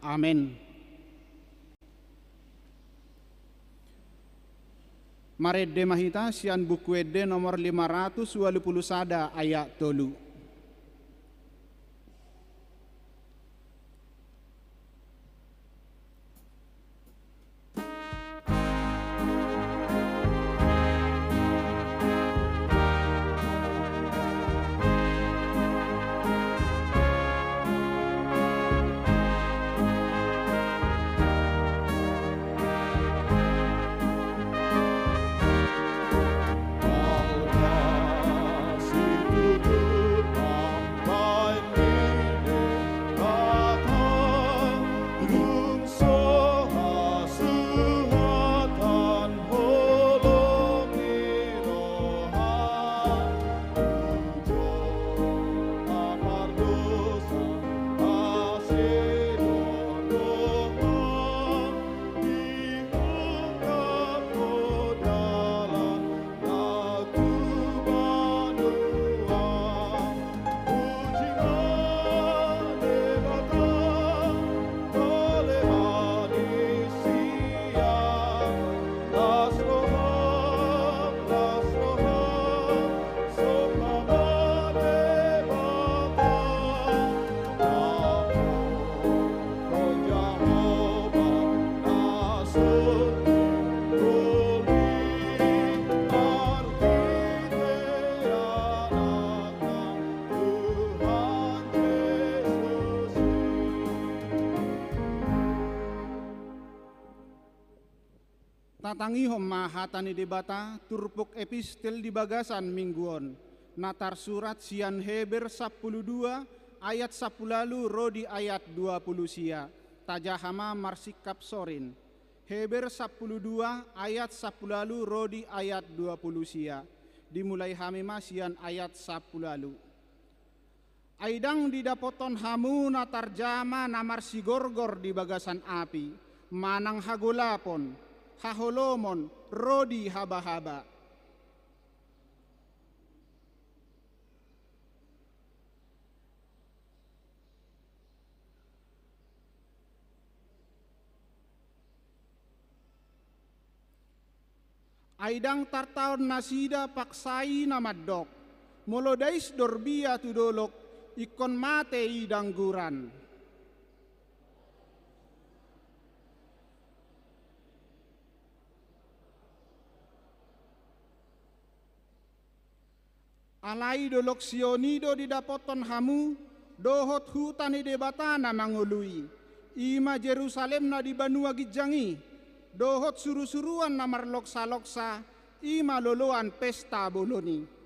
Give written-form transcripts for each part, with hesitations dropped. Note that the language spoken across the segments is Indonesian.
Amin. Maredde mahita sian buku ede nomor 581 ayat 3. Tatangi homma hatani debata turpuk epistel di bagasan mingguon. Natar surat sian Heber 12 ayat 10 rodi ayat 20 sia. Tajahama marsikap sorin. Heber 12 ayat 10 rodi ayat 20 sia. Dimulai hamima sian ayat 10. Aidang didapoton hamu natar jama namar sigorgor di bagasan api. Manang hagolapon. Haholomon rodi haba-haba. Aidang tartaon nasida paksai namadok. Molodais dorbia tudolok ikon mate idangguran. Alai dolok sionido didapoton hamu, dohot hutani debatana mangului. Ima Jerusalem na di Banua Gijangi, dohot suru-suruan namar loksa-loksa, ima loloan pesta boloni.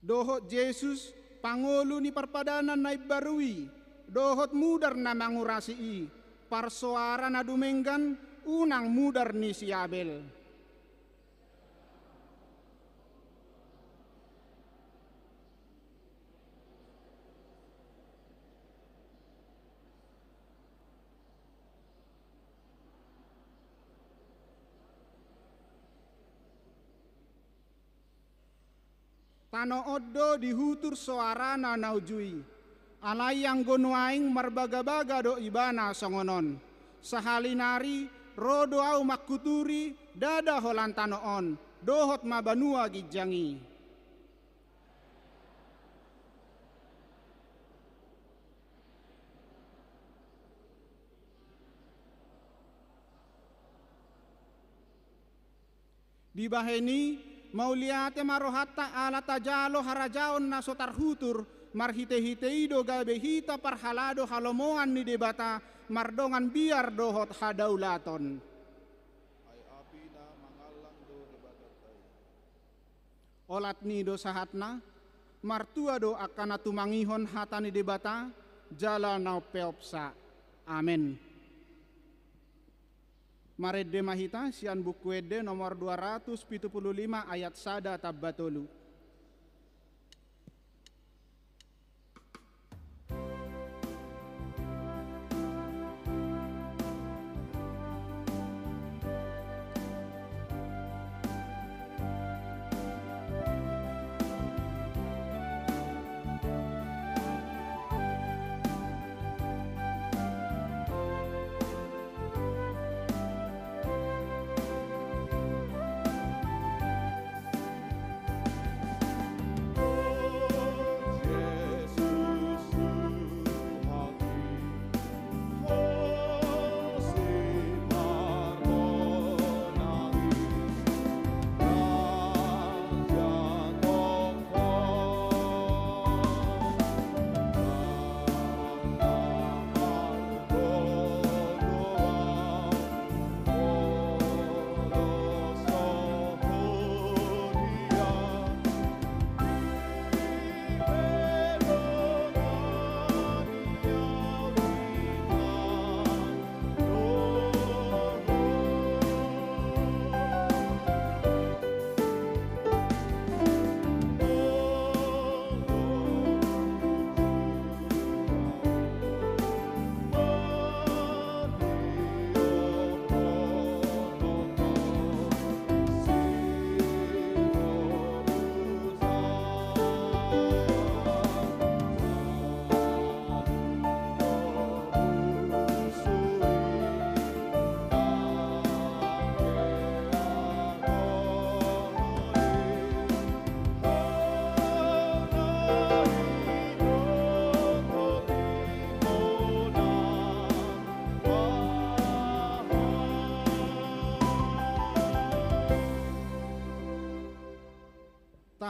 Dohot Yesus pangulu ni perpadanan na ibarui, dohot mudar na mangurasi i, parsoara na dumenggan, unang mudar ni si Abel. Tano oddo dihutur soara na naujui. Alayang gonuaing marbaga-baga do ibana songonon. Sahalinari rodo au makuturi dada holan tanoon. Dohot mabanua gijangi. Dibaheni mauliate marohata ala tajalo harajaon na sotarhutur marhite-hiteido gabehita parhalado halomoan ni debata mardongan biar dohot hadaulaton. Ay api na mangalang do debatatay. Olat ni do sahatna martua do akana tumangihon hatani debata jala nau peopsa. Amin. Maredde mahita sian buku ede nomor 275 ayat 1 tabbatolu.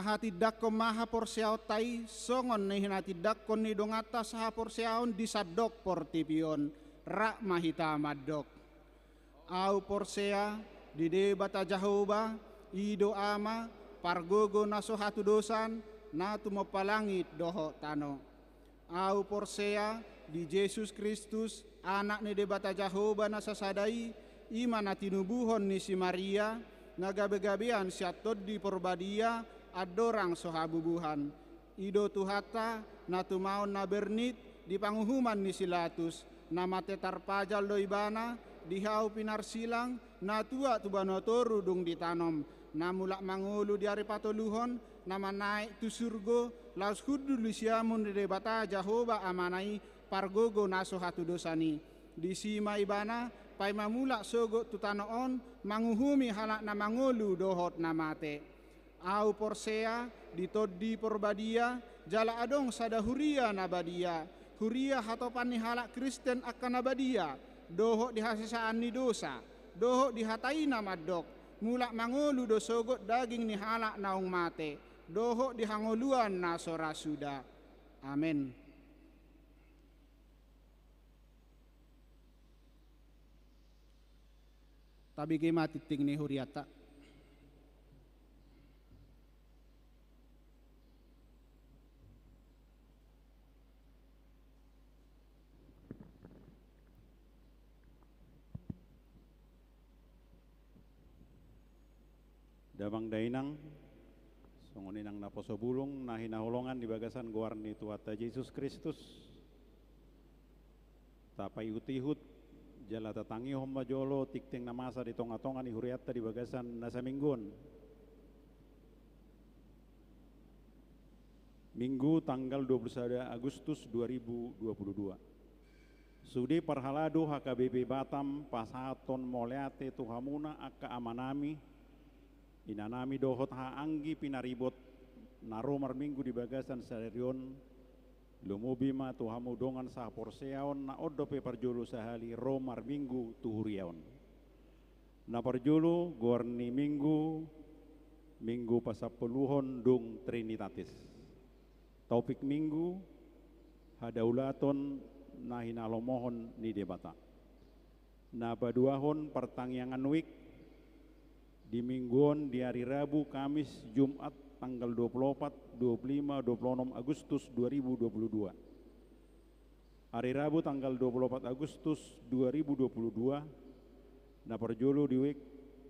Sahati dakkon maha porsiao tai songon ni hinati dakkon ni dongata saha porsiaon disadok portipion rak mahita madok. Au porsea di debata Jahoba ido ama pargogo naso hatu dosan natu mopalangit doho tano. Au porsea di Yesus Kristus anak ni debata Jahoba nasasadai imana tinubuhon ni si Maria nagabe-gabean siatod di porbadia adorang sohabubuhan. Ido tuhata natu maon na bernit di panguhuman ni silatus nama tetar pajal doibana dihau pinar silang na tua tubanotoru dung ditanom na mulak mangulu di hari patoluhon nama naik tu surgo laus hudu lusiamun di debata Jahoba amanai pargogo naso hatu dosani di sima ibana pai mamulak sogo tutanoon manguhumi halak na mangulu dohot namate. Au porsea ditoddi porbadia jala adong sada huria nabadia huria hatopan ni halak Kristen akan nabadia dohok dihasisaan ni dosa dohok dihatai namadok mulak mangolu dosogot daging ni halak naung mate dohok dihangoluan nasora suda. Amin. Tabi kima titing ni huriata. Damang dainang songoninang naposobulong nahinahulongan di bagasan guarni tuata Yesus Kristus tapai utihut jala tatangi homma jolo tikting namasa di tonga-tonga ni huriata di bagasan nasa mingguan Minggu tanggal 21 Agustus 2022 Sudi parhalado HKBP Batam pasaton moleate tuhamuna akka amanami inanami dohot haanggi pinaribot naromar minggu di bagasan sadarion lumubima tuhamu dongan sah porseaon na odope parjulu sahali romar minggu tuhuriaon na parjulu gorni minggu pasapuluhon dung Trinitatis topik minggu hadaulaton na hinalomohon ni debata na baduahon pertangyangan wik di mingguan di hari Rabu, Kamis, Jumat tanggal 24, 25, 26 Agustus 2022. Hari Rabu tanggal 24 Agustus 2022 na parjulu di wik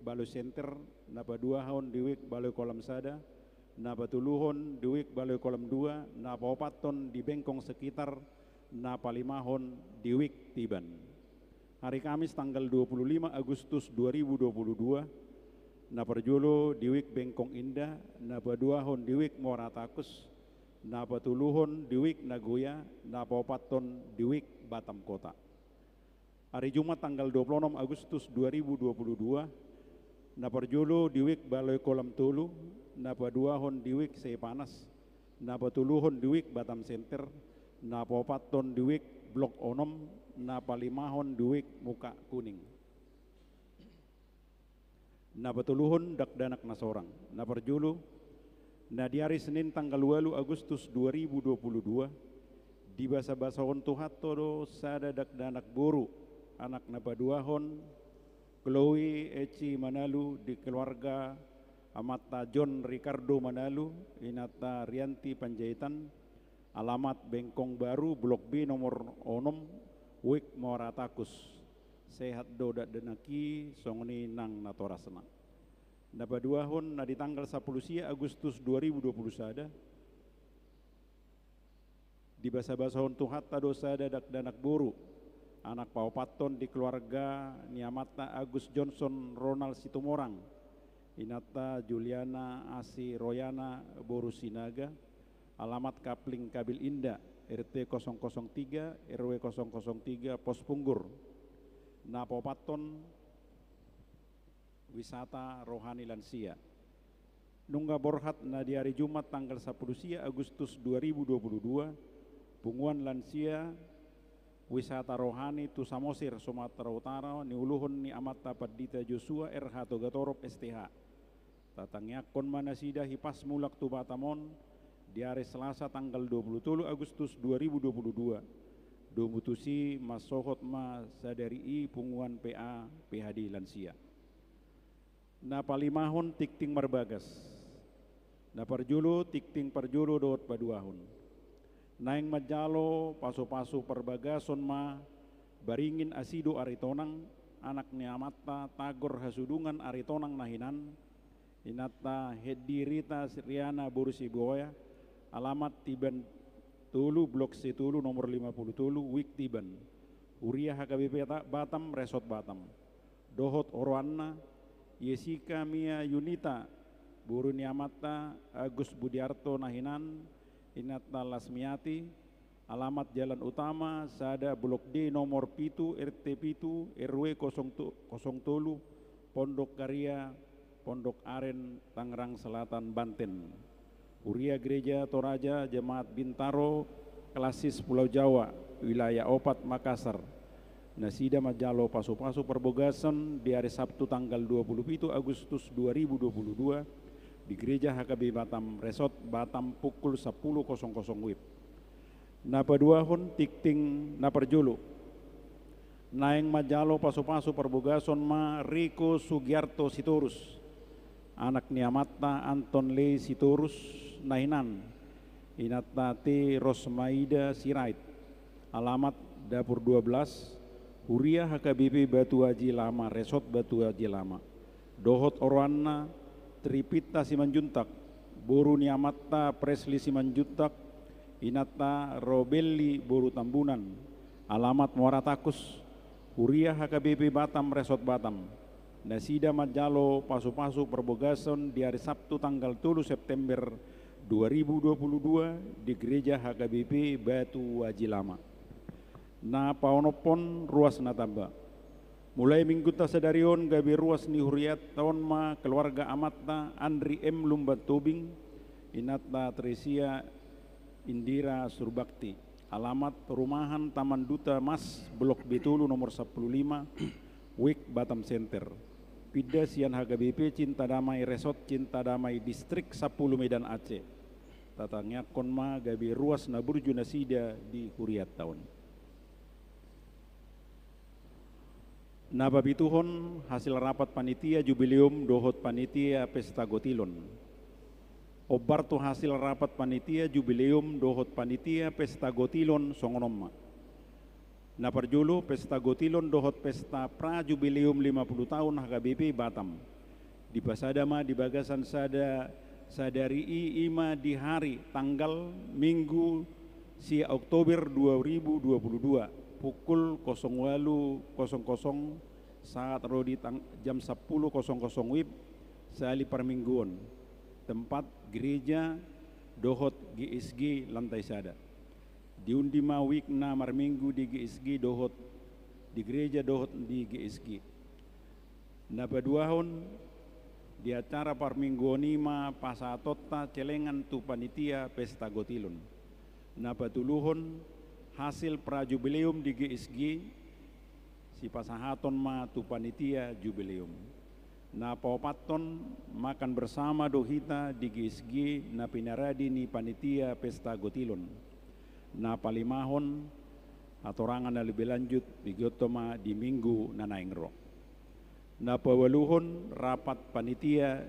Baloi Center, na paduahon di wik Baloi Kolam Sada, na patuluhon di wik Baloi Kolam 2, na paopaton di Bengkong sekitar, na palimahon di wik Tiban. Hari Kamis tanggal 25 Agustus 2022 na parjulu diwik Bengkong Indah, na paduahon diwik Moratakus, na patuluhon diwik Nagoya, na paopaton diwik Batam Kota. Hari Jumat tanggal 26 Agustus 2022 na parjulu diwik Baloi Kolam Tulu, na paduahon diwik Sepanas, na patuluhon diwik Batam Center, na paopaton diwik Blok Onom, na palimahon diwik Muka Kuning. Na patuluhon dakdanak na sorang na parjulu na di hari Senin tanggal 8 Agustus 2022 di basa-basahon tuhato do sada dakdanak boru anak na paduahon Chloe Eci Manalu di keluarga amata John Ricardo Manalu inata Rianti Panjaitan alamat Bengkong Baru Blok B nomor 6 Wik Moratakus sehat doda denaki songni nang natorasna. Na paduahon na di tanggal 10 Agustus 2021 di basa-basahon tuhatta dosa dadak danak boru anak paopaton di keluarga niamata Agus Johnson Ronald Situmorang inata Juliana Asi Royana Boru Sinaga alamat Kapling Kabil Indah RT 003 RW 003 Pos Punggur na paopaton wisata rohani lansia. Nungga borhat na di hari Jumat tanggal 10 Agustus 2022 punguan lansia wisata rohani tu Samosir Sumatera Utara ni uluhun ni amata Padita Joshua RH Togatorop STH Tatangyakon manasida hipas mulak tu Batamon di hari Selasa tanggal 23 Agustus 2022. Domutusi masohot ma sadari punguan PA PHD lansia. Na palimahon tikting marbagas. Na parjulo tikting parjulo dot paduahon. Naing majalo paso-paso perbagason ma baringin asido aritonang anak niamata tagor hasudungan aritonang nahinan inata hedirita Riana Bursi Boya alamat Tiban Tulu Blok C Tulu nomor 50 Tulu Wik Tiban Uriah HKBP Batam Resort Batam Dohot Orwana Yesika Mia Yunita Buru Niamata Agus Budiarto Nahinan Inata Lasmiati alamat Jalan Utama Sada Blok D nomor Pitu RT Pitu RW 0 Tolu Pondok Karya Pondok Aren Tangerang Selatan Banten. Uria Gereja Toraja Jemaat Bintaro Klasis Pulau Jawa wilayah Opat Makassar. Nasida Majalo Pasu-Pasu Perbogasan di hari Sabtu tanggal 27 Agustus 2022 di Gereja HKB Batam Resort Batam pukul 10.00 WIB. Napaduahon tikting naparjulu Naeng Majalo Pasu-Pasu Perbogason ma Riko Sugiarto Sitorus anak niamata Anton Le Sitorus Nahinan inata T Rosmaida Sirait alamat Dapur 12 Huria HKBP Batu Haji Lama Resort Batu Haji Lama Dohot Orwana Tripita Simanjuntak Boru niamata Presli Simanjuntak inata Robelli Boru Tambunan alamat Muara Takus Huria HKBP Batam Resort Batam Nasida Majalo Pasu-Pasu Perbogason di hari Sabtu tanggal 3 September 2022 di Gereja HKBP Batu Haji Lama. Na paonopon ruas natamba. Mulai minggu tasadarion gabi ruas ni huriat tahun ma keluarga amatna Andri M Lumbat Tobing inatna Tresia Indira Surbakti. Alamat perumahan Taman Duta Mas Blok Betulu nomor 15 Wik Batam Center. Pida Sian HKBP Cinta Damai Resort Cinta Damai Distrik 10 Medan Aceh. Tatangnya konma gabi ruas naburju nasida di huriat tahun. Nababituhon hasil rapat panitia jubileum dohot panitia pesta gotilon. Obarto hasil rapat panitia jubileum dohot panitia pesta gotilon songonomma. Naparjulu pesta gotilon dohot pesta pra jubileum 50 tahun HKBP Batam. Di Pasadama di Bagasan sadari ima di hari tanggal Minggu si Oktober 2022 pukul 08.00 saat rodi jam 10.00 WIB sehari permingguan tempat gereja dohot GSG lantai sada. Diundi mawik na marminggu di GSG dohot di gereja dohot di GSG. Napaduahon di acara parmingguanima pasatota celengan tu panitia pesta gotilon. Napatuluhon hasil prajubileum di GSG si pasahaton ma tu panitia jubileum. Napaopaton makan bersama dohita di GSG na pinaradi ni panitia pesta gotilon. Na palimahon atorangan na lebih lanjut bigotoma di minggu na naingro. Na pawaluhon rapat panitia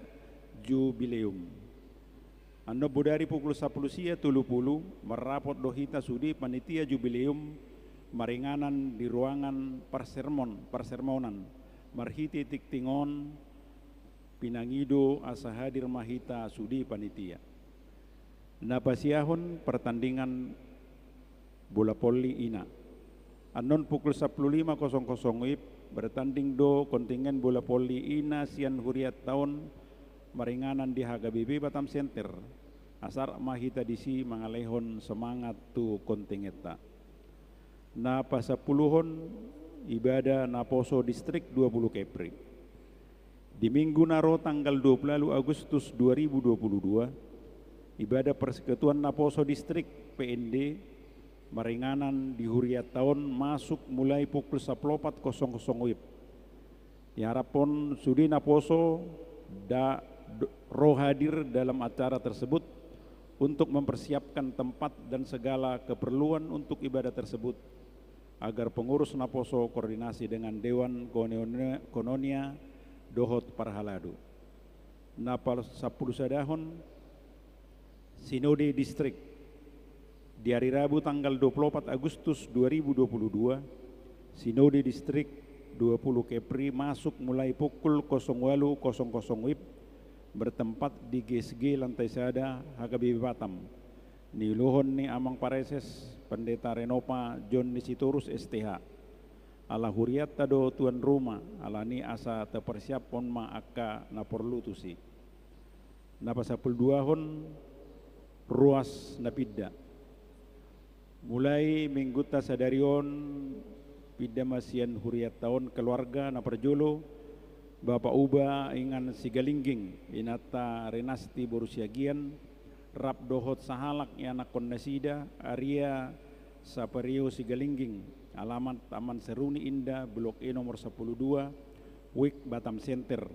jubileum. Ando budari pukul 10 sia 30 merapot dohita sudi panitia jubileum maringanan di ruangan persermonan marhiti tiktingon pinangido asa hadir mahita sudi panitia. Na pasiahon pertandingan bola poli ina. Anon pukul 15.00 WIB bertanding do kontingen bola poli ina sian huriat tahun maringanan di HKBP Batam Center. Asar mahita disi mangalehon semangat tu kontingeta. Na pasapuluhon ibadah naposo distrik 20 Kepri. Di minggu naro tanggal 20 Agustus 2022 ibadah persekutuan naposo distrik PND maringanan di huriat tahun masuk mulai pukul 14.00 WIB. Diharapkan sudi naposo da roh hadir dalam acara tersebut untuk mempersiapkan tempat dan segala keperluan untuk ibadah tersebut, agar pengurus Naposo koordinasi dengan Dewan Kononia Dohot Parhaladu. Napa 10 sadahon Sinode Distrik di hari Rabu tanggal 24 Agustus 2022, Sinode Distrik 20 Kepri masuk mulai pukul 08.00 WIB bertempat di GSG lantai sada HKBP Batam. Niluhon ni Amang Pareses Pendeta Renopa John Nisitorus STH. Ala huriat tado tuan rumah alani asa tepersiapon ma akka na perlutusi. Napa 12 ruas napidda. Mulai minggu sadarion pidda masian huriat tahun keluarga na perjolo Bapak Uba ingan Sigalingging inata renasti borusiagian rap dohot sahalak anak kondasida Arya Sapario Sigalingging, alamat Taman Seruni Indah Blok E nomor 12 Wik Batam Center,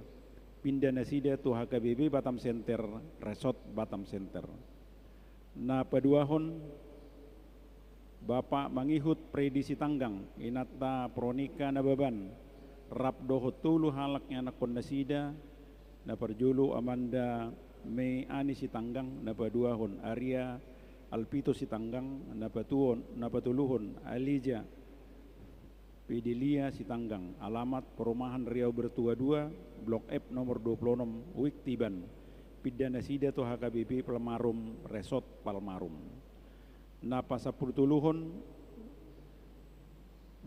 pindah nasida tu HKBP Batam Center Resort Batam Center. Na paduahon Bapak mangihut predisi tanggang inata pronika na baban rap dohot tulu halaknya anak kondasida na perjulu Amanda Mei Ani Sitanggang na paduahon Arya Alpito Sitanggang na patuluhon Alija Pidilia Sitanggang, alamat Perumahan Riau Bertua 2 Blok F nomor 26 Wik Tiban, pidana sida tu HKBP Palmarum Resort Palmarum. Napa 10 tuluhon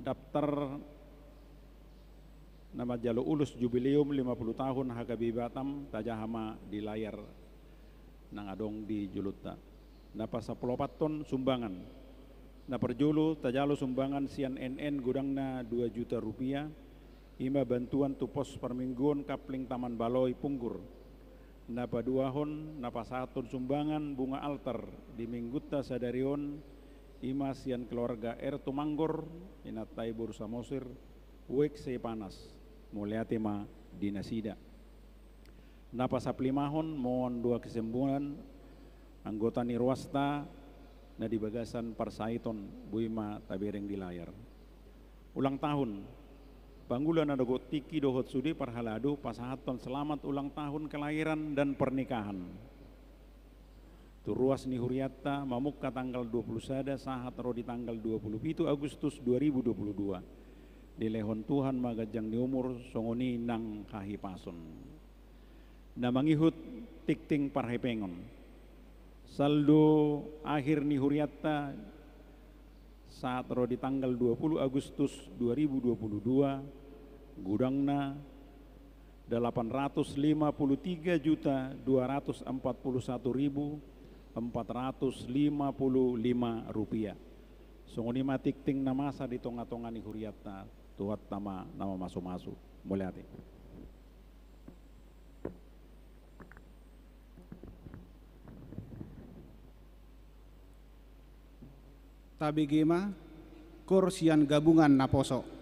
daftar nama Jalo Ulus Jubileum 50 tahun HKBP Batam tajahama di layar nang adong di Juluta. Napa 10 ton sumbangan. Na perjulu tajalo sumbangan sian NN gudangna 2 juta rupiah. Ima bantuan tu pos permingguan kapling Taman Baloi Punggur. Napa 2 hon, napa 1 sumbangan bunga altar di Mingguta sadarion ima sian keluarga Tumanggor inatai Bursa Mosir Wek Se Panas muliatima dinasida. Napa 5 hon mohon 2 kesembuhan anggota Nirwasta na di Bagasan Parsaiton Buima Tabireng di layar. Ulang tahun Panggulan na Tiki Dohot Sudi Parhaladu pasahaton selamat ulang tahun kelahiran dan pernikahan. Turuas ni Huriatta mamukka tanggal 20 sada sahat rodi tanggal 27 Agustus 2022. Dilehon Tuhan magajang ni umur songoni nang kahipason. Na mangihut tikting parhepengon. Saldo akhir ni Huriatta saat rodi tanggal 20 Agustus 2022 gudangna 853.241.455 rupiah. Sunguni matik ting namasa di tonga-tonga ni Huriatta tuhat nama masuk-masuk. Boleh hati. Tabigima Kursian Gabungan Naposo.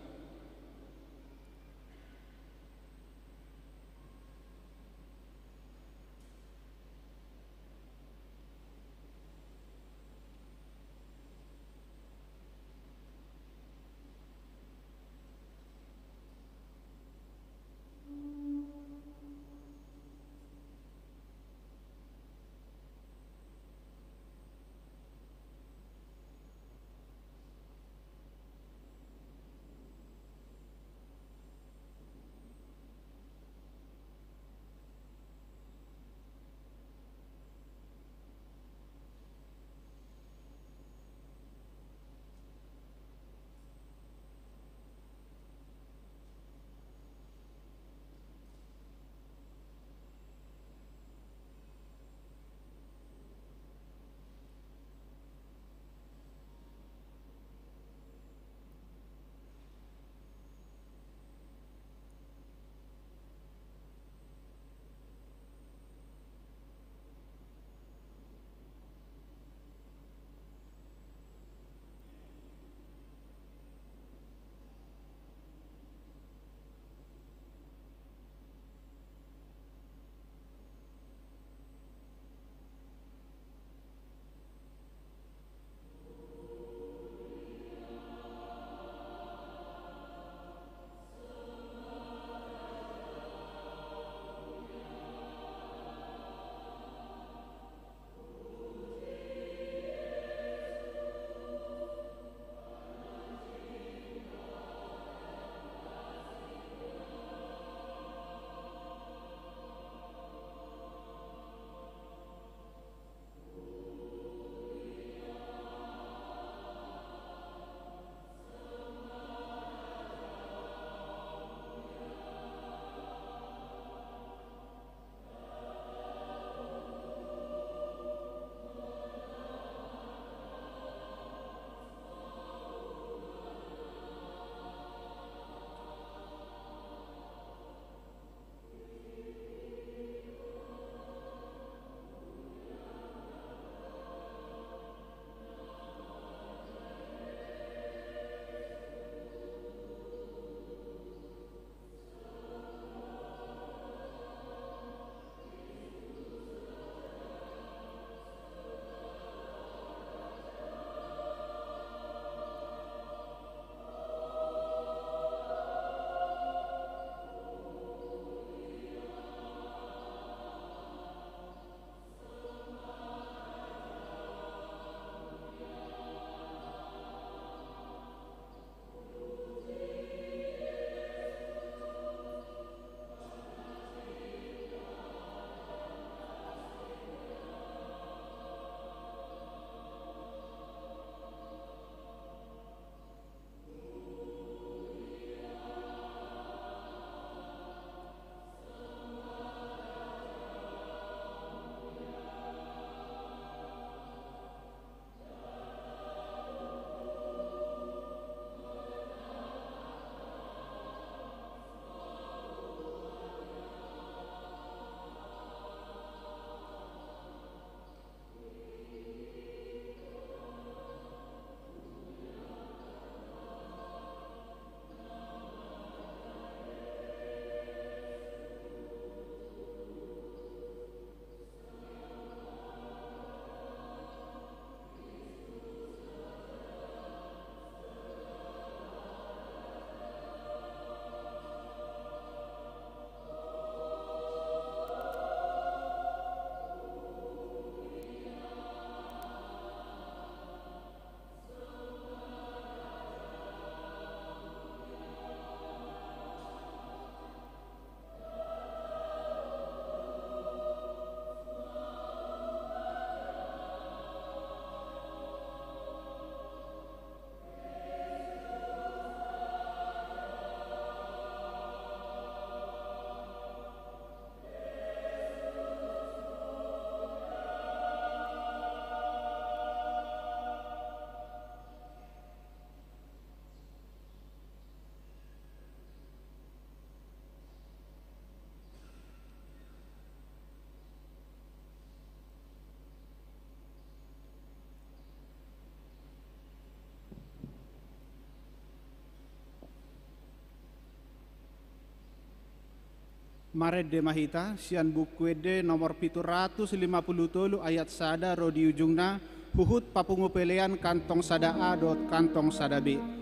Maret de Mahita, sian buku ede nomor 753 ayat sada ro di ujungna, huhut papungu pelean kantong sada A dot kantong sada B.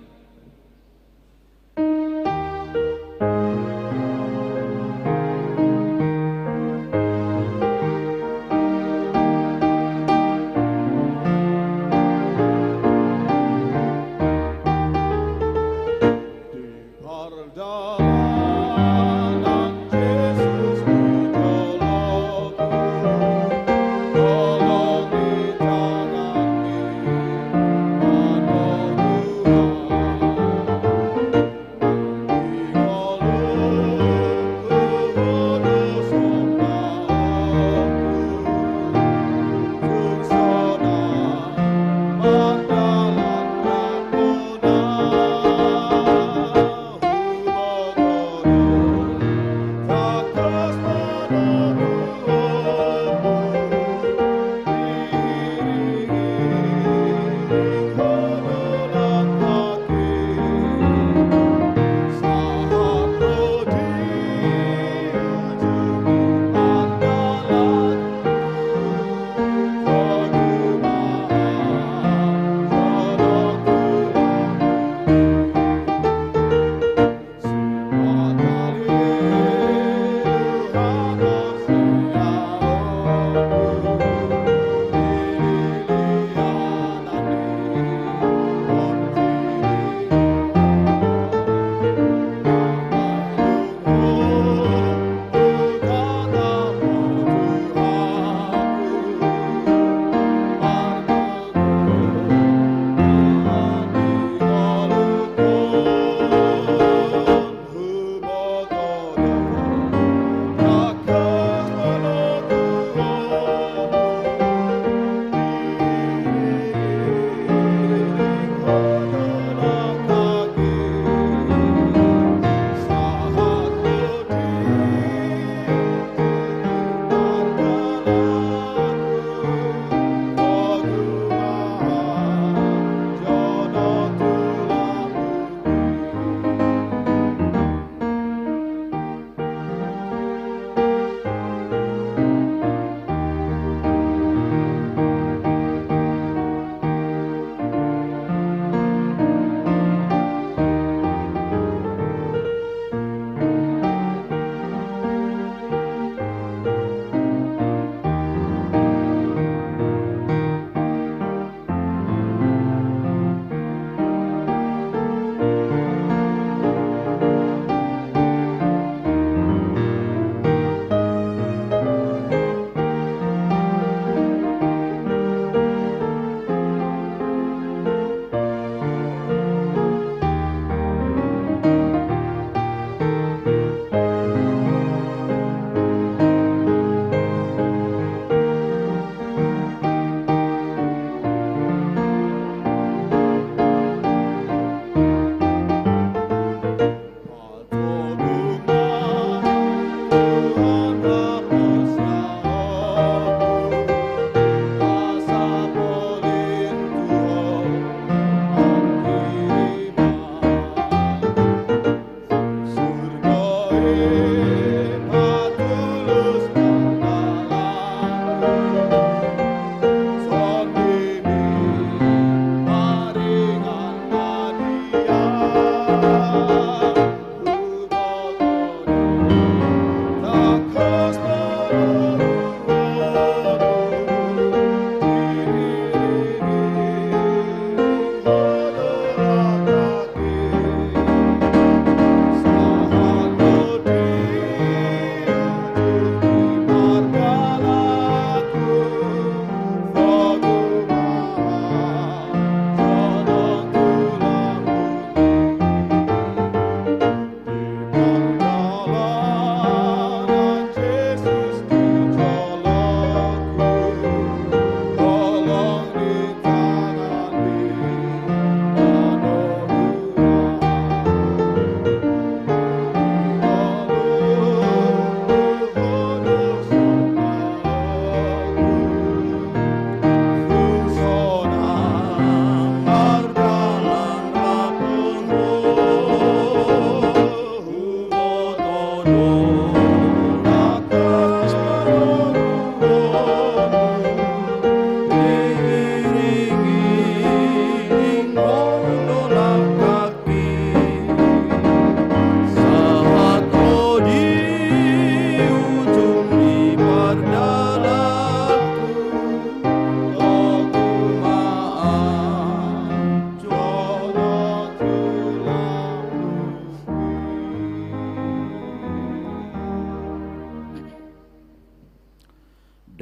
Tolong di tangan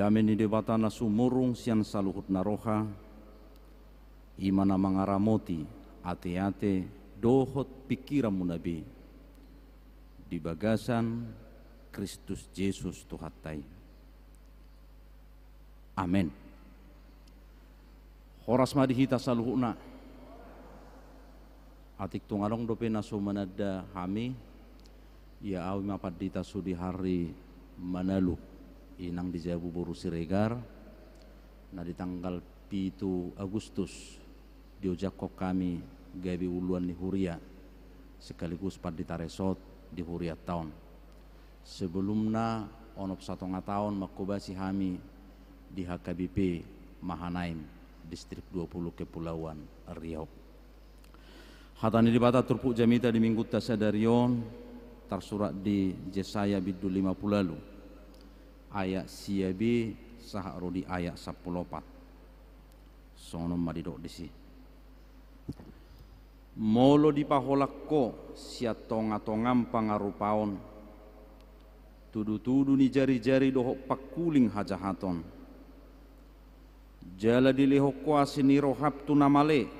Damen di debatana sumurung sian saluhut naroha, imana mangaramoti ate-ate dohot pikiran munabi di bagasan Kristus Yesus Tuhatai. Amin. Horas madihita saluhuna atik tungarong dope naso manada hami ya awi mapadita sudi hari manalu inang di Jabu Boru Siregar na di tanggal 7 Agustus diojako kami gabi uluan di Huria sekaligus padita resort di Huria tahun sebelumna onop 1 tahun makubasi hami di HKBP Mahanaim distrik 20 Kepulauan Riau. Hatani di bata turpuk jamita di minggu tasadarion tersurat di Jesaya bidul 50 lalu ayat siabi saharo di ayat 14 sono madidok disi molo di paholakko siatonga-tongam pangarupaon tudu-tudu ni jari-jari dohok pakuling hajahaton jala di lehokko asini rohab tunamale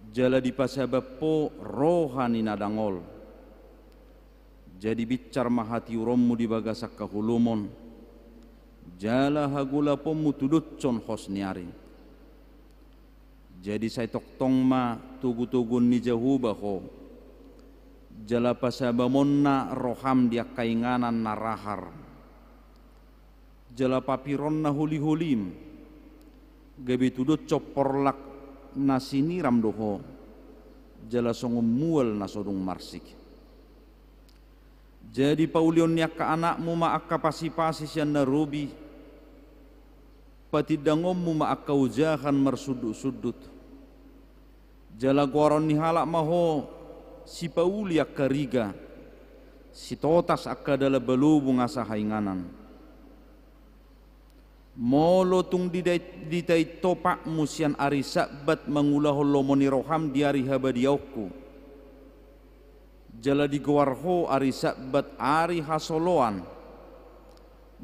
jala di pasabapo rohani nadangol jadi bicar mahati urommu di bagasak kahulumon jala hagula pommu tudutcon hosniari jadi saya toktong ma tugu-tugun ni jahubaho jala pasabamonna roham dia kainganan narahar jala papironna huli-hulim gabi tudut coporlak nasini ramdoho jala songom mual nasodung marsik jadi paulion yak ka anakmu ma akka pasi-pasi sian narubi patidangommu ma akka ujahan marsudut-sudut jala goron ni halak maho si pauli akka riga si totas akka dala belubung asa hainganan molo tung ditai topak musian ari sabat mangulahol lomoni roham di ari habadiauku jala di gowarho ari sabat ari hasoloan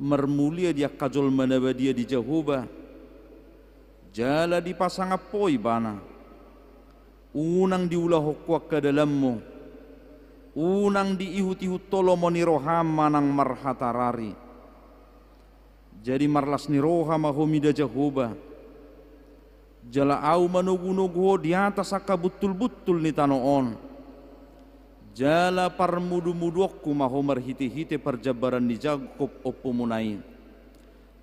mermulia dia kajol manabadia di jahuba jala di pasangapoi bana unang diulah kuak ke dalammu unang diihut-ihut tolomoni roham manang marhatarari jadi marlas ni roha mahomida jahuba jala au manugu-nugu di atas akka betul-betul ni tanoon jala parmudu-muduakku maho marhiti-hiti perjabaran ni Jakob opo munai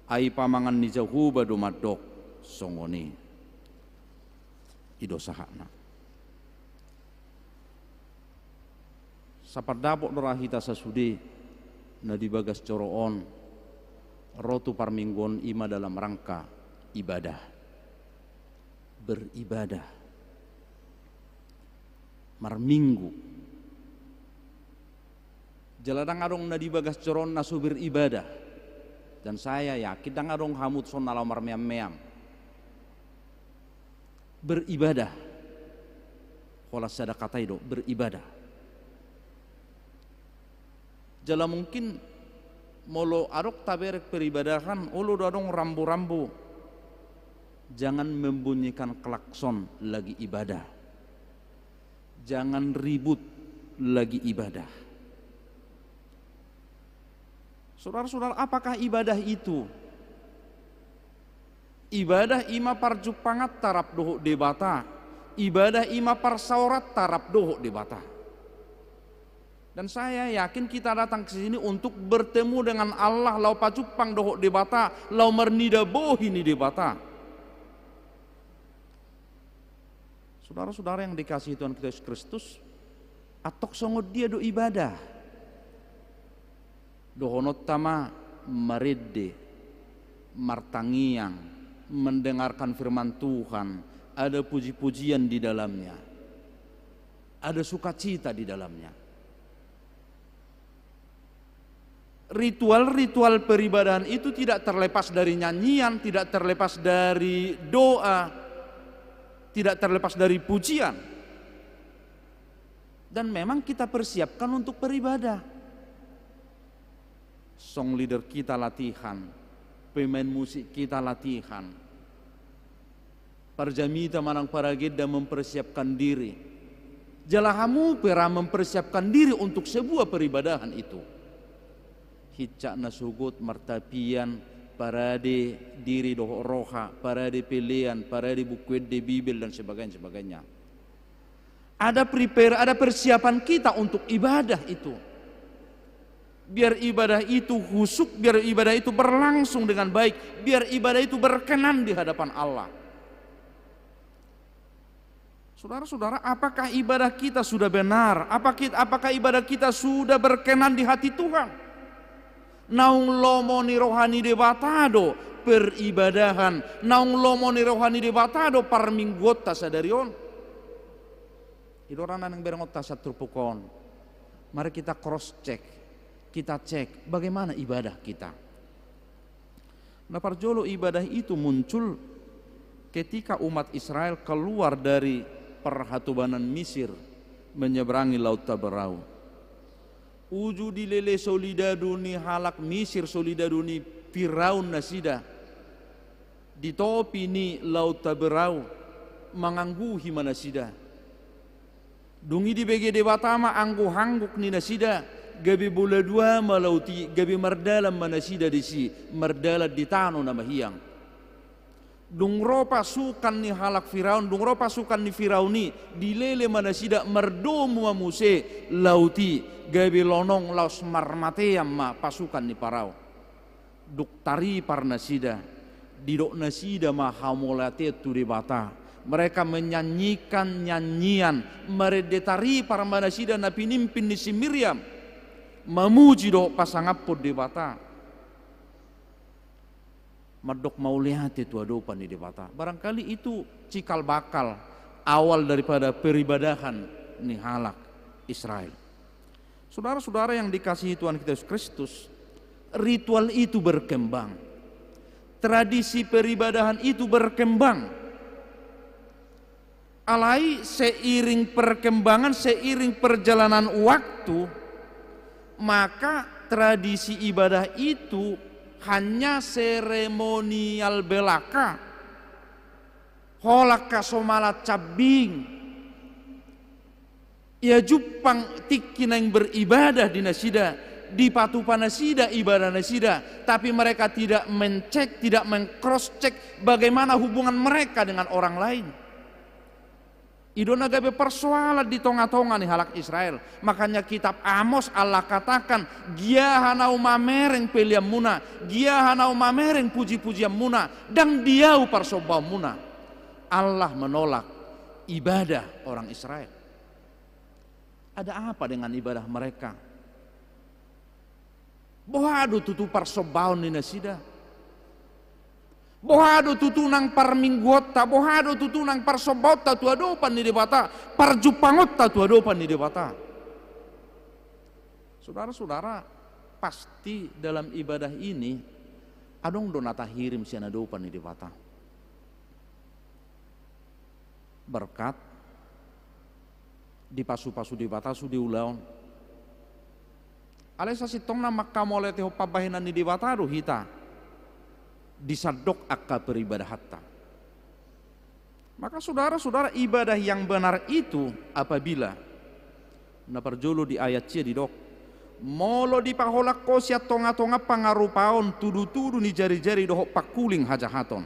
ai pamangan ni jahuba domadok songoni ido sahakna sapardapok dorahita sasudi na dibagas coroon rotu parminggon ima dalam rangka ibadah beribadah marminggu jaladang adong na dibagas coron nasu beribadah dan saya yakin dang adong hamut son nalau marmeam-meam beribadah kola sada katai do beribadah jala mungkin molo arok taberek peribadahan ulu dodong rambu-rambu jangan membunyikan klakson lagi ibadah jangan ribut lagi ibadah saudara-saudara apakah ibadah itu ibadah ima parjupangat tarap dohok debata ibadah ima parsaurat tarap dohok debata. Dan saya yakin kita datang ke sini untuk bertemu dengan Allah lau pacupang dohok debata, lau mernida bohini debata. Saudara-saudara yang dikasihi Tuhan kita Yesus Kristus, atok songo dia do ibadah. Dohonot tama marede, martangiang, mendengarkan firman Tuhan, ada puji-pujian di dalamnya, ada sukacita di dalamnya. Ritual-ritual peribadahan itu tidak terlepas dari nyanyian, tidak terlepas dari doa, tidak terlepas dari pujian. Dan memang kita persiapkan untuk beribadah. Song leader kita latihan pemain musik kita latihan. Parjamita manang parageda mempersiapkan diri. Jalahamu pera mempersiapkan diri untuk sebuah peribadahan itu. Hicak nasugut martapian parade diri doh roha, parade pilihan, parade buku de Bibel dan sebagainya. Ada prepare, ada persiapan kita untuk ibadah itu. Biar ibadah itu husuk, biar ibadah itu berlangsung dengan baik, biar ibadah itu berkenan di hadapan Allah. Saudara-saudara, apakah ibadah kita sudah benar? Apakah ibadah kita sudah berkenan di hati Tuhan? Naung lomo ni rohani de batado peribadahan, naung lomo ni rohani de batado parmingguota sadarion. Idorana nang berengot satu pukon. Mari kita cross check, kita cek bagaimana ibadah kita. Nah, parjolo ibadah itu muncul ketika umat Israel keluar dari perhatubanan Mesir menyeberangi Laut Taberau. Uju dilele solidaduni halak Mesir solidaduni Firaun nasida. Di topi ni Laut Taberau mangangguhi manasida. Dungi di BGD Batama anggu hangguk ni nasida. Gabi bola dua malauti gabi mardalam manasida disi mardalat di tano nama hiang. Dungro pasukan ni halak Firaun, dungro pasukan ni Firauni dilele manasida merdomu muse lauti gabi lonong laus marmateam ma pasukan ni Parau. Duk tari parnasida didok nasida ma hamolate tu di bata. Mereka menyanyikan nyanyian meredetari para manasida na pinimpin ni si Miriam memuji do pasangapod di bata. Madok mau lihat itu adopan di bata. Barangkali itu cikal bakal awal daripada peribadahan ni halak Israel. Saudara-saudara yang dikasihi Tuhan kita Yesus Kristus, ritual itu berkembang. Tradisi peribadahan itu berkembang. Alai seiring perkembangan, seiring perjalanan waktu, maka tradisi ibadah itu hanya seremonial belaka, holak kasomalat cabing, ya jupang tikin yang beribadah di nasida, di patupan nasida ibadah nasida, tapi mereka tidak mencek, tidak mengcross check bagaimana hubungan mereka dengan orang lain. Idona gabe persoalan di tonga-tonga nih halak Israel. Makanya kitab Amos Allah katakan, dia hanau mamereng peliam muna, dia hanau mamereng puji-pujian muna, dan diau parsobau muna. Allah menolak ibadah orang Israel. Ada apa dengan ibadah mereka? Bohado tutu parsobau ni nasida. Bohado tutunang parmingguota, bohado tutunang parsobota tu adopan ni debata, parjupangota tu adopan ni debata. Saudara-saudara, pasti dalam ibadah ini adong donata hirim siana adopan ni debata. Berkat di pasu-pasu debata su diulaon. Alesa sitong na makamole teho pabahinan ni debata do hita. Disadok akka beribadah hatta. Maka saudara-saudara, ibadah yang benar itu apabila naparjolo di ayat cia didok molo di paholak kosia tonga-tonga pangarupaon tudu-tudu ni jari-jari dohok pakuling hajahaton.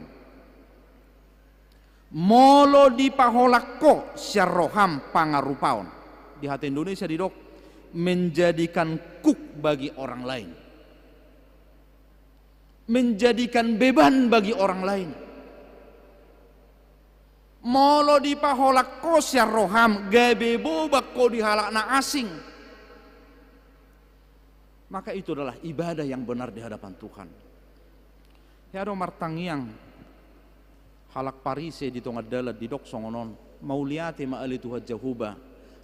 Molo di paholak ko syarroham pangarupaon. Di hati Indonesia didok menjadikan kuk bagi orang lain, menjadikan beban bagi orang lain. Molo di paholak ko syarroham gabe bobak ko dihalak na asing. Maka itu adalah ibadah yang benar di hadapan Tuhan. Ya do martangiang halak parise di tongad dalat di dok songonon mauliate maali Tuhan Jehuba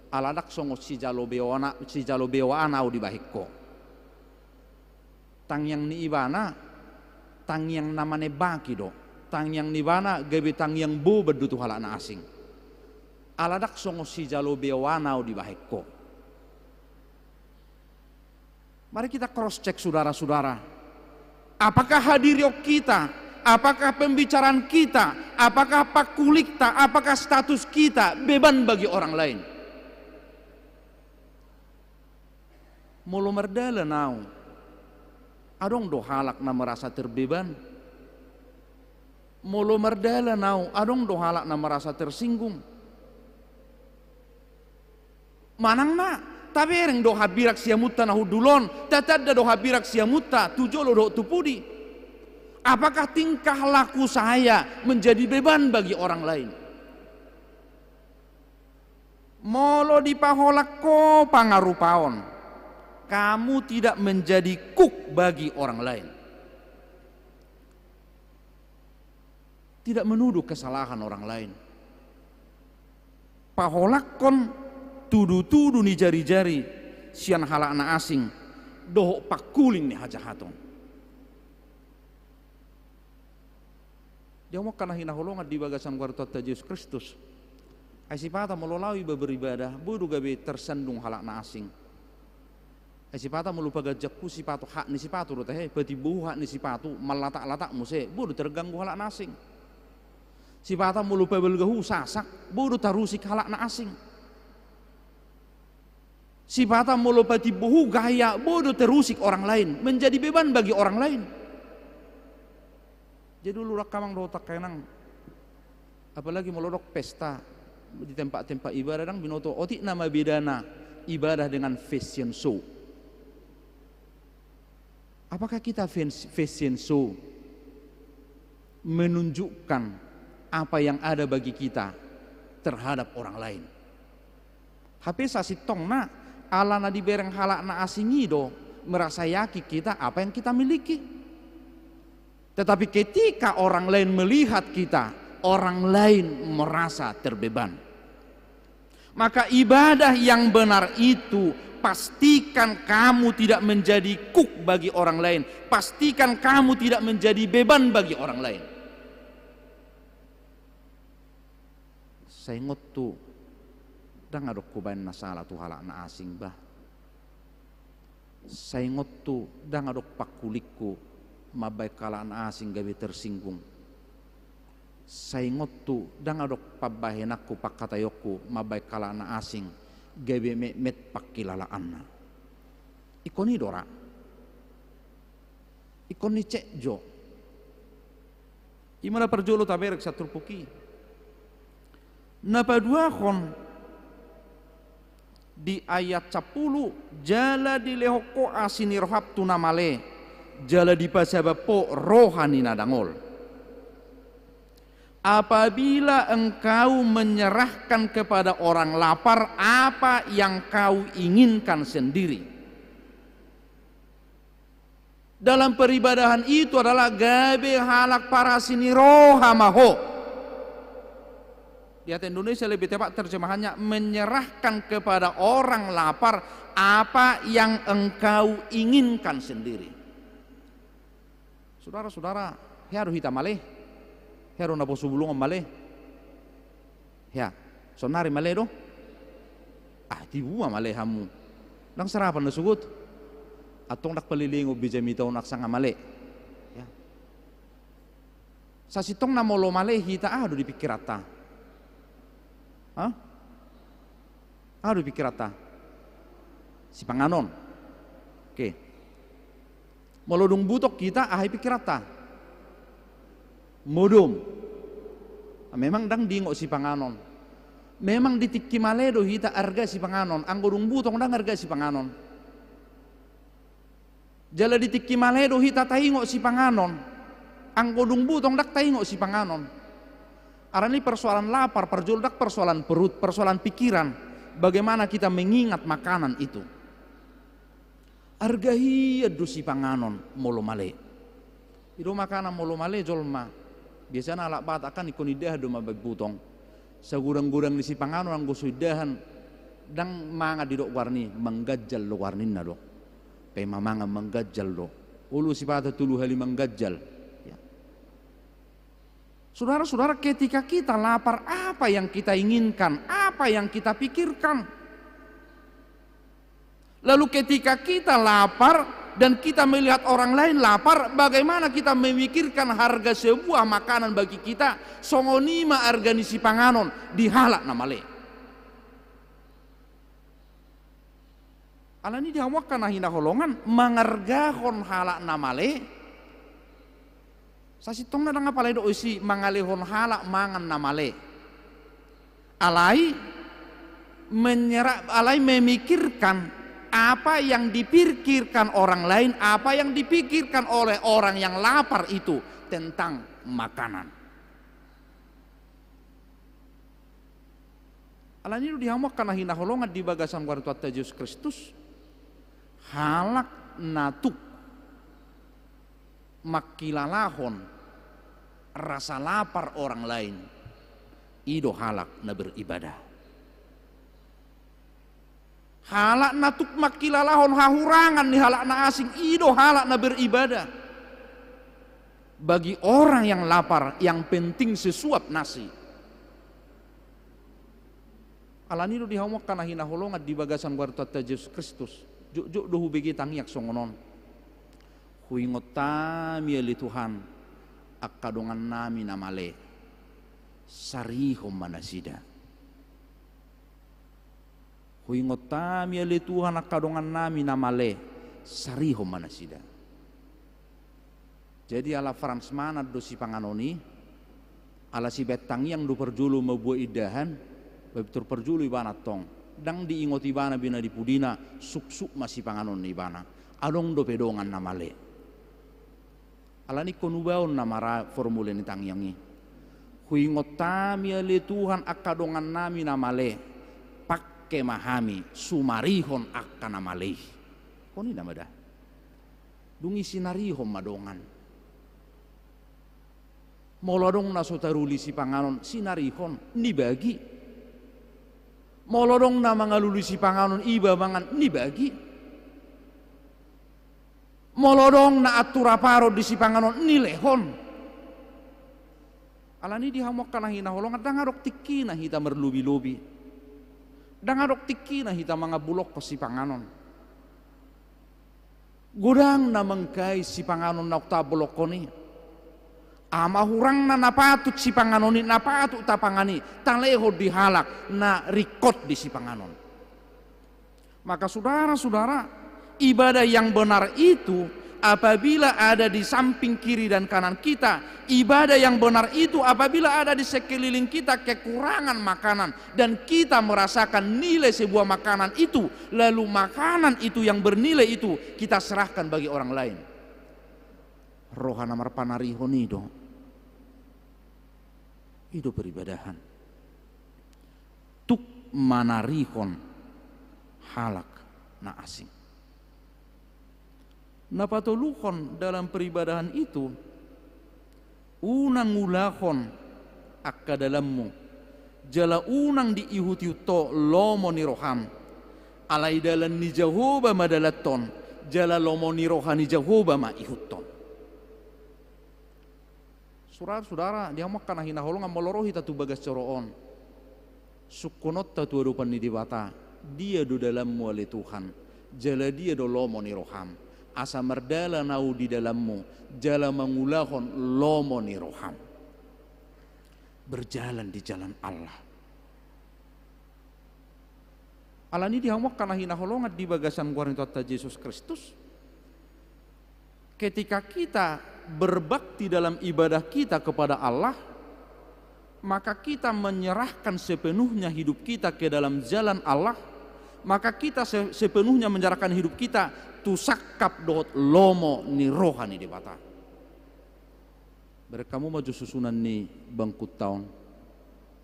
aladak songo si jalo bewana di bahikko. Tangyang ni ibana tang yang namane baki do, tang yang nibana gabe tang yang bo berdutu halak na asing. Aladak songo si jalo bewanau di bahekko. Mari kita cross check saudara-saudara. Apakah hadirio kita, apakah pembicaraan kita, apakah pakulikta, apakah status kita beban bagi orang lain? Mulu merdala nau, adong do halak na merasa terbeban. Mulu merdala nau, adong do halak na merasa tersinggung. Manang na, tapi ereng do habirak siamutta na hudulon, tatadda do habirak siamutta, tujolo do tupudi. Apakah tingkah laku saya menjadi beban bagi orang lain? Molo dipaholak ko pangarupaon, kamu tidak menjadi kuk bagi orang lain. Tidak menuduh kesalahan orang lain. Paholakon tudu-tudu ni jari-jari sian halakna asing dohok pakuling ni hajahaton. Dia mau kana hinaholongan di bagasan kuartot Yesus Kristus. Aisipata melolawi beribadah bodo gabe tersandung halakna asing. Aisipata melupa gajakku sipatu hak ni sipatu do teh beti buh hak ni sipatu malatak-latak muse bodo terganggu halakna asing. Sipata melupa belgahu sasak bodo tarusik halakna asing. Sipata melupa tibuhu gaya bodo terusik orang lain menjadi beban bagi orang lain. Jadi dulu rakamang rotak kainang, apalagi melodok pesta di tempat-tempat ibadah dang binoto otik nama bedana ibadah dengan fashion show. Apakah kita fashion show menunjukkan apa yang ada bagi kita terhadap orang lain? HP sasitong na ala na dibereng halak na asingido merasa yakin kita apa yang kita miliki. Tetapi ketika orang lain melihat kita, orang lain merasa terbeban. Maka ibadah yang benar itu pastikan kamu tidak menjadi kuk bagi orang lain. Pastikan kamu tidak menjadi beban bagi orang lain. Saya ingat tuh, dang adok kubain nasalah tuh halak na asing bah. Saya ingat tuh, dang adok pakulikku, mabay kalaan asing gabi tersinggung. Saya ingat tuh, dang adok pabahenakku pakatayokku, mabay kalaan asing gabi met pakilalaan na. Ikon ni dora, ikon ni cek jo. Imana perjolo taberek sa turpuki. Napadua kon di ayat 10 jala di lehoko asini rohab tunamale jala di pasabapo rohani nadangol. Apabila engkau menyerahkan kepada orang lapar apa yang kau inginkan sendiri. Dalam peribadahan itu adalah gabe halak para sini rohamaho. Di ayat Indonesia lebih tepat terjemahannya menyerahkan kepada orang lapar apa yang engkau inginkan sendiri. Saudara-saudara, haru hita maleh, haru nabo subulungan maleh, ya, sonari maleh do, tibuah maleh hamu, nang sarapan nasugut, atong nak palilingo bijamitaw nak sanga maleh, ya, sa sitong namolo maleh hita do dipikirata. Aduh pikir ata si panganon. Oke. Melodung butok kita ahai pikir ata. Modum. Memang dang dingok si panganon. Memang ditikki maledo hita arga si panganon. Anggodung butok dang arga si panganon. Jala ditikki maledo hita taingok si panganon. Anggodung butok dak taingok si panganon. Arani persoalan lapar, perjoldak persoalan perut, persoalan pikiran. Bagaimana kita mengingat makanan itu. Argahi adusi panganon molo male. Ido makanan molo male jolma. Biasanya alak bat akan ikonidah do mabag butong. Sagurang-gurang di si panganon ang gusuidahan dang manga didok warni menggajal lo warnin na do. Pe mamanga menggajal do. Ulu si pata tulu hali menggajal. Saudara-saudara, ketika kita lapar, apa yang kita inginkan, apa yang kita pikirkan? Lalu ketika kita lapar, dan kita melihat orang lain lapar, bagaimana kita memikirkan harga sebuah makanan bagi kita songonima arganisi panganon dihalak namale. Alani dihawakkan nahina holongan mangargahon halak namale. Sasitong na nga pala do isi mangalihon halak mangan namale. Alai memikirkan apa yang dipikirkan orang lain, apa yang dipikirkan oleh orang yang lapar itu tentang makanan. Alani itu dihamak karena hina holongan di bagasan wartu Yesus Kristus halak natuk makilalahon rasa lapar orang lain ido halak na beribadah. Halak natuk makilalahon hahurangan ni halak na asing ido halak na beribadah. Bagi orang yang lapar yang penting sesuap nasi. Alani do dihamak kana hina holongan di bagasan warta Yesus Kristus. Juk dohu begi tangiak songonon. Huingotami ali Tuhan akadongan nami namale sarihom manasida. Huingotami ali Tuhan akadongan nami namale sarihom manasida. Jadi ala Frans manat do si panganoni ala si betang yang do perjulu mabuah idahan betul perjulu ibana tong dang diingoti ibana bina di pudina suk masih panganon ibana adong do pedongan namale ala ni konubaon namara formule ni tangyangi huingotami ali Tuhan akadongan nami namale pakke mahami sumarihon akka namale koni namada dungi sinarihon madongan molodong nasotaruli si panganon sinarihon nibagi molodong na mangaluli si panganon iba mangan nibagi molodong na aturaparo di si panganon nilehon alani dihamok kana hina holong dangarok tiki na hita merlubi-lubi dangarok tiki na hita mga bulok ko si panganon gudang na mengkai si panganon na oktabulok ko ni mahurang na napatut si panganon ni napatut tapangani taleho dihalak na rikot di si panganon. Maka saudara-saudara, ibadah yang benar itu apabila ada di samping kiri dan kanan kita, ibadah yang benar itu apabila ada di sekeliling kita kekurangan makanan dan kita merasakan nilai sebuah makanan itu, lalu makanan itu yang bernilai itu kita serahkan bagi orang lain. Rohana marpanarihonido itu peribadahan tuk manarihon halak na asing napatuluhon dalam peribadahan itu unang ulahon akka dalammu jala unang diihuti to lomo ni roham alai dalan ni Jehovah madalaton jala lomo ni rohani Jehovah ma ihuton. Saudara-saudara, dia makan hina holongan molorohi tatu bagas coroon. Sukunot tatu adupan ni dibata. Dia do dalammu oleh Tuhan. Jala dia do lomo ni roham. Asa merdala nau di dalammu. Jala mengulahon lomo ni roham. Berjalan di jalan Allah. Alani dia makan hina holongan di bagasan kuarintot Yesus Kristus. Ketika kita berbakti dalam ibadah kita kepada Allah, maka kita menyerahkan sepenuhnya hidup kita ke dalam jalan Allah, maka kita sepenuhnya menyerahkan hidup kita tusakap dot lomo ni rohani di bata. Berkamu maju susunan ni bangku tahun,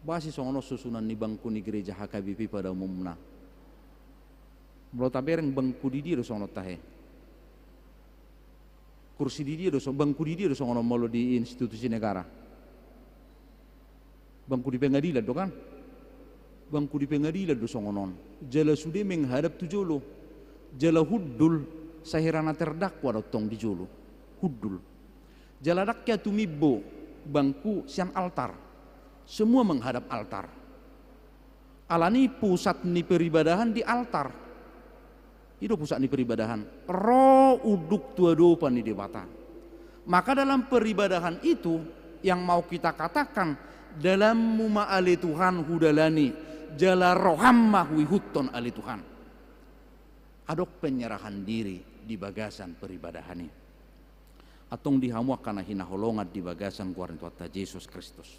basi songono susunan ni bangku ni gereja HKBP pada umumna. Menurut tabereng bangku di dia songono tahe. Kursi di dia dosa, bangku di dia dosa ngono molo di institusi negara. Bangku di pengadilan do kan? Bangku di pengadilan dosa ngonon. Jala sudah menghadap tu jolo. Jala huddul sahirana terdakwa dotong di jolo. Huddul. Jala dakya tumibbo bangku siang altar. Semua menghadap altar. Alani pusat ni peribadahan di altar. Itu pusat di peribadahan. Roh uduk tua dopan di debata. Maka dalam peribadahan itu yang mau kita katakan dalam muma ale Tuhan hudalani jala rohamma hui hutton ale Tuhan. Adok penyerahan diri di bagasan peribadahan ini. Atong dihamuak karena hinaholongat di bagasan kuarin Tuhan Yesus Kristus.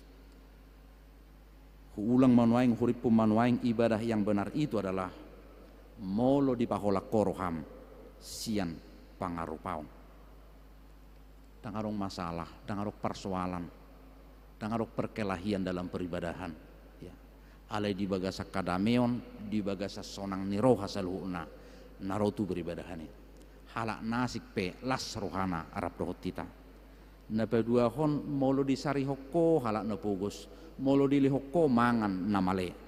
Ulang manuaing huripum manuaing ibadah yang benar itu adalah molo di pahola koroham sian pangarupaung. Dangarong masalah, dangarong persoalan, dangarong perkelahian dalam peribadahan. Ya. Alai di bagasa kadameon, di bagasa sonang niroha saluhuna, narotu peribadahan ini. Halak nasik pe las rohana Arab dohotita. Napedua hon molo di sari hoko halak napugos. Molo di lihoko mangan namale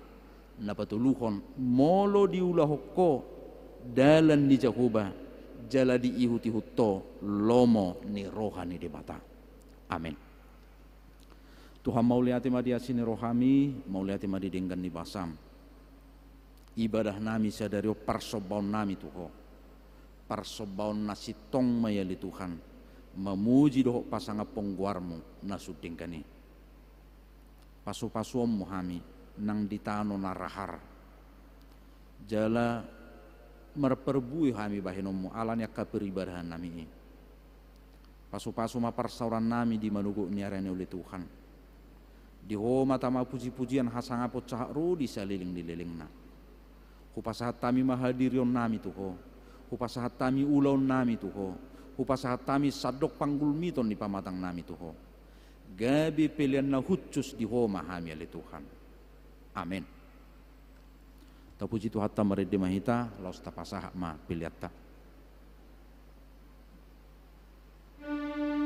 napatuluhon molo di ulah hoko dalan di jahuba jala di ihuti hutto lomo ni rohani di mata. Amin. Tuhan mau lihat ma dia sini rohami mau lihat ma di denggan di basam ibadah nami sadari parsobaun nami tuho parsobaun nasi tong mayali Tuhan memuji doh pasanga pongguarmu nasudengkani pasu-pasuom muhami nang ditano narahar jala merperbui hami bahinomu alanya keperibadahan nami ini pasu-pasu maparsauran nami di manugu niarani oleh Tuhan di homa tama puji-pujian hasangapot cahru di saliling dililingna hupasahat tami mahadirion nami tuho hupasahat tami ulaun nami tuho hupasahat tami sadok panggulmiton di pamatang nami tuho gabi pilihan na hucus di homa hami ali Tuhan. Amin. Tapuji Tuhan tamarid di mahita laus tapasah ma pilihatta. Kami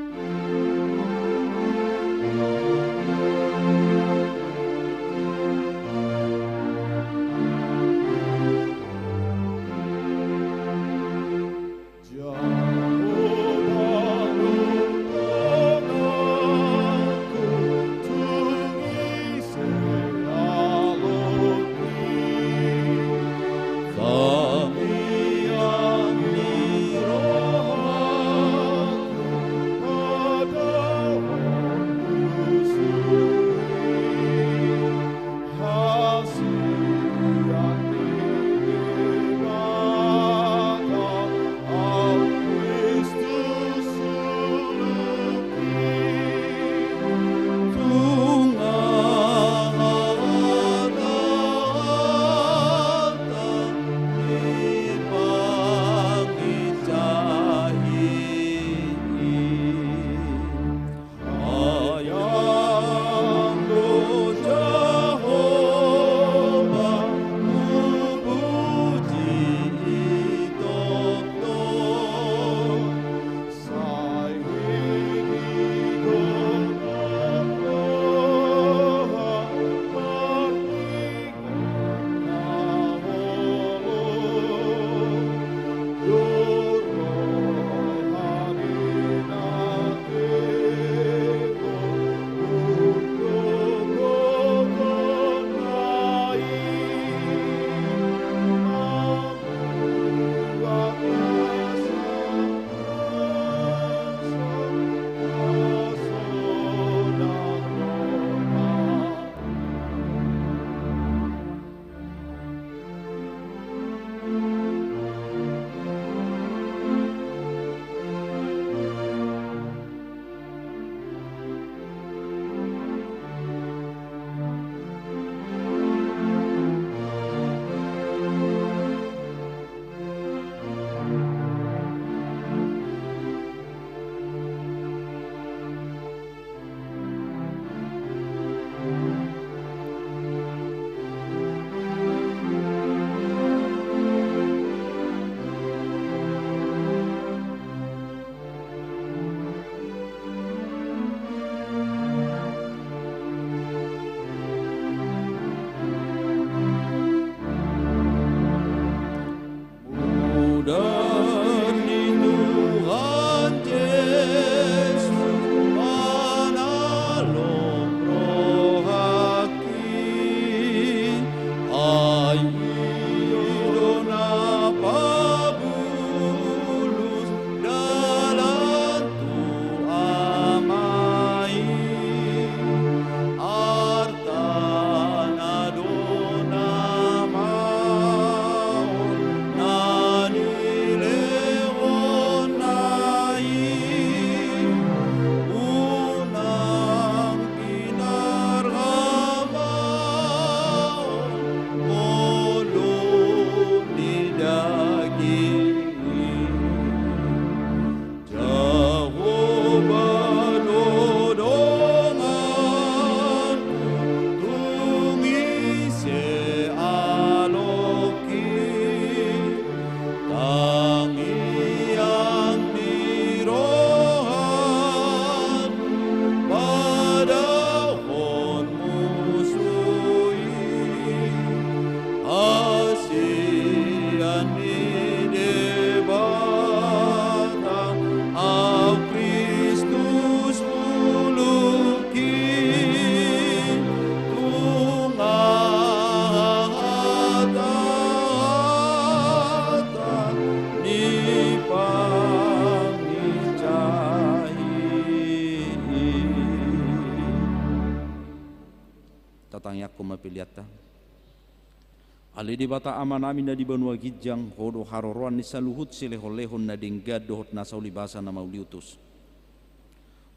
Ali di bata aman amin na di banua gijang hodo haroroan ni saluhut silehon-lehon na dinggad dohot na saulibasa na mauliutus.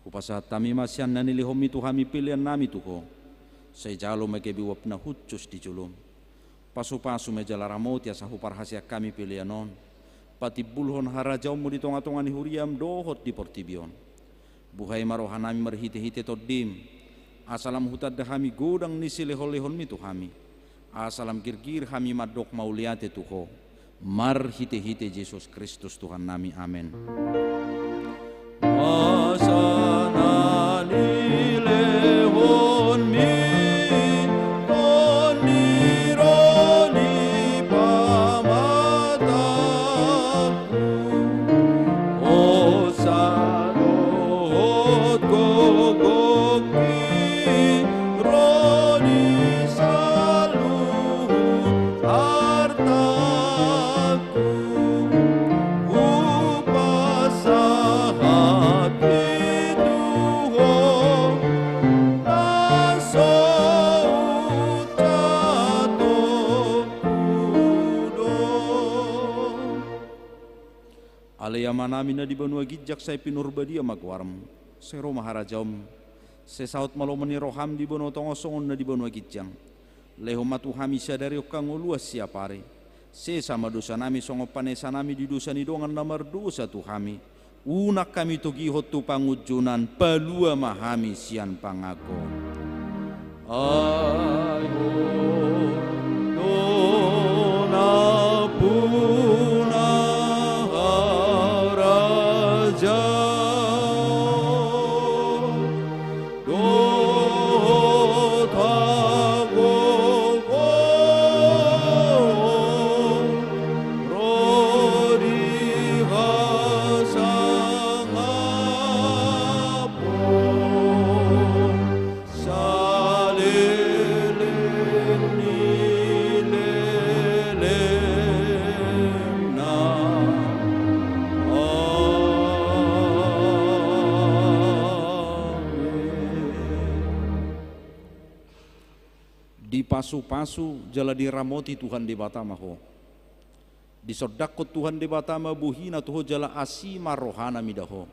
Kupasahat tami masyan na nilihom itu hami pilihan nami tuko. Say jalo magebiwap na hutsus di julum. Pasu-pasu mejala ramot ya sahu parhasia kami pilihan non. Pati bulhon harajaw mo di tonga-tonga ni huriam dohot di portibion. Buhay marohan nami marhite-hite toddim. Asalam hutad hami godang ni silehon-lehon mitu hami. Asalam girgir hami madok mauliate tuho. Mar hite-hite Yesus Kristus Tuhan nami, amin. Asana nilehon mi roni roni pamataku. Osanot gogoki roni Alayamanami na di banua gijak say pinurbadia magwarm. Say Roma harajam. Say saut malomani roham di banua tongosongon na di banua gijang. Leho matu hami sadari okang uluas siapare. Say sama dosa nami songo panesa nami di dosa ni dongan namar dosa tu hami. Unak kami tugihot tu pangujunan palua mahami sian pangako. Ayo dona puna haraja dota gogo rodi hasangapo di pasu-pasu jala diramoti Tuhan di batamaho. Di sodakot Tuhan di batama buhina tuho jala asima rohana midaho.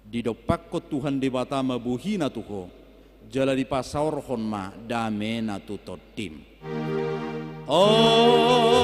Di dopakot Tuhan di batama buhina tuho jala di pasaur honma damena tutotim. Oh